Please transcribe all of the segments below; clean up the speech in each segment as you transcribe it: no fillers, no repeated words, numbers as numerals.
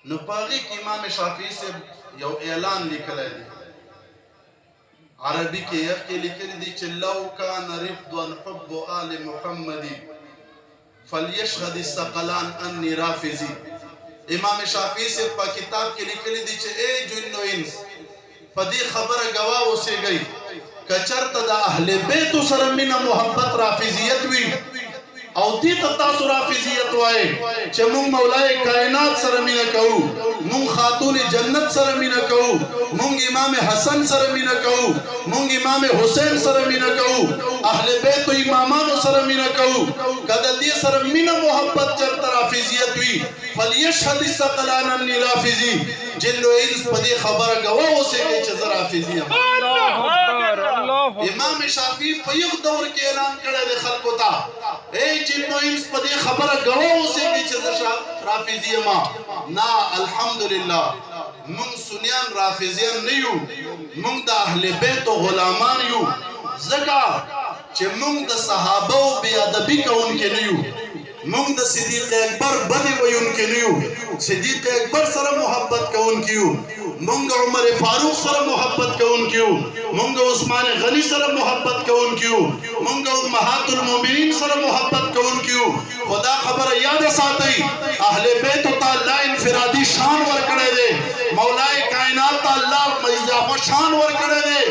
نو پاغي کې امام شافعي سے یو اعلان لیکلی دی عربي کې یخ کې لیکلی دی چې لو کان رفضا حب آل محمد فلیشهد الثقلان انی رافضی. امام شافعي سے په کتاب کې لیکلی دی چې اے جن و انس په دې خبره گواه اوسئ کچرته د اهل بیت سره مینه محبت رافضیت وي او دې ته تاسو رافضیت وایي چې مونږ مولای کائنات سره مینه کوو، مونږ خاتون جنت سره مینه کوو، مونږ امام حسن سره مینه کوو، مونږ امام حسین سره مینه کوو، اهل بیت او امامانو سره مینه کوو. کله دې سره مینه محبت چرته رافضیت وي فلیشهد الثقلان انی رافضی. جن و انس په دې خبره گواه اوسئ چې زه رافضی یم. امام شافعي په یو دور کې اعلان کړی دی خلکو ته اے جن و انس په دې خبره گواه اوسئ چې زه رافضی یم. نه الحمدلله مونږ سنیان رافضیان نه یو، مونږ د اهل بیت غلامان یو، ځکه چې مونږ د صحابه بې ادبي کوونکي نه یو، مونږ د صدیق اکبر بدې ویونکي نه یو، صدیق اکبر سره محبت کوونکي یو، مونږ عمر فاروق سره محبت کوونکي یو، مونږ عثمان غني سره محبت کوونکي یو، مونږ امهات المؤمنین سره محبت کوونکي یو. خدا خبره یاد ساتئ اهل بیت ته الله انفرادي شان ورکړی دی، مولای کائنات ته الله اضافه شان ورکړی دی،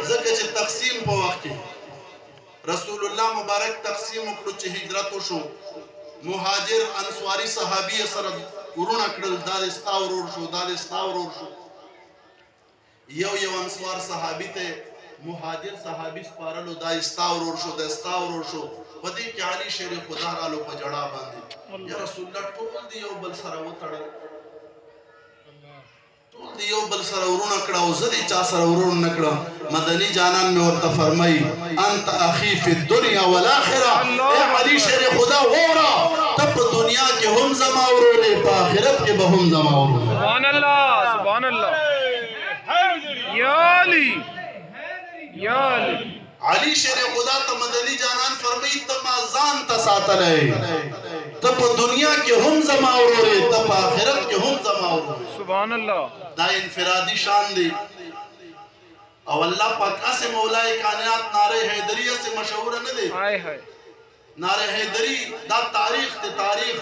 ځکه چې تقسیم په وخت کې رسول الله مبارک تقسیم وکړو چې هجرت وشو، مهاجر انصاری صحابي سره ورونه کړل، دا د ستا ورور شو، دا د ستا ورور شو. یو انصار صحابي ته مهاجر صحابي سپارلو، دا ستا ورور شو، دا ستا ورور شو. په دې کې علي شیر خدا رالو په جړا باندې یا رسول الله ټول دی یو بل سره وتړل، ټول دی یو بل سره ورونه کړه او زه دې چا سره ورور نه کړم. مدني جانان مې ورته فرمایي انت اخي فی الدنیا والآخرة. اے علي شیر خدا وورا ته په دنیا کې هم زما ورور دی، په آخرت کې به هم زما ورور. سبحان الله سبحان الله. یا علی یا علی. علي شیر خدا ته مدني جانان فرمایي ته ما ځان ته ساتلی، ته په دنیا کې هم زما ورور یې، ته په آخرت کې هم زما ورور. سبحان الله. دا انفرادي شان دی. او الله پاک اسه مولای کائنات نعره حیدریه سے مشهور نه دی. نعره حیدری دا تاریخ ته تاریخ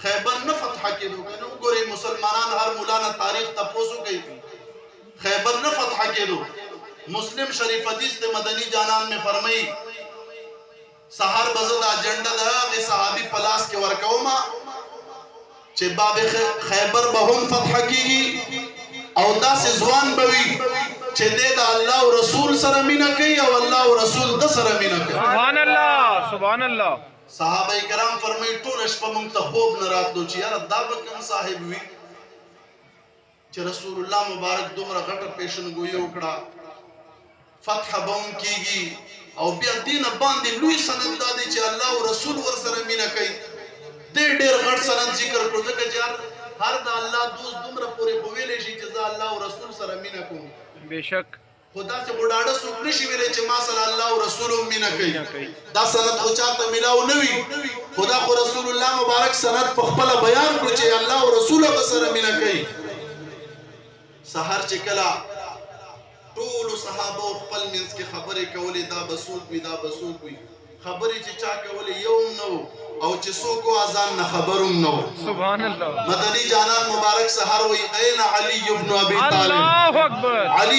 خیبر نه فتح کېدو کنه. وګورئ مسلمانان هر مولانا تاریخ تاسو کوي، خیبر نه فتح کېدو. مسلم شریف حدیث ته مدنی جانان میں فرمائی سحر بزد اجنډا د صحابي پلاس کې ورکوما چې باب خیبر به هم فتح کیږي او داسې ځوان بوي چې د الله او رسول سره مینه کوي او الله او رسول د سره مینه کوي. سبحان الله سبحان الله. صحابه کرام فرمایي ټول شپه مونږ ته خوب نه راتلو چې یاره دا به کوم صاحب وي چې رسول الله مبارک دومره غټه پیشنګویي وکړه فتح بوم کیږي او بیا دین باندې لوی سند دادی چې الله او رسول ور سره مینه کوي. ډېر غټ سند ذکر کړو ځکه چې هر د الله دوست دومره پورې ویلې شي چې زه الله او رسول سره مینه کوم. بشک خدا سے وډاړه څوک نشي ویلې چې ما سره الله او رسول مینه کوي. دا سند خو چاته ملاو نه وي، خدا خو رسول الله مبارک سند په خپل بیان کړ چې الله او رسول سره مینه کوي. سحر چې کلا ټول صحابه خپل منځ کې خبرې کولې دا بسوک وي دا بسوک وي، خبرې چې چا کولې یو نو او چې څوک اذان نه خبروم نو. سبحان الله. مدني جانان مبارک سحر وي این علی ابن ابي طالب. الله اکبر. علی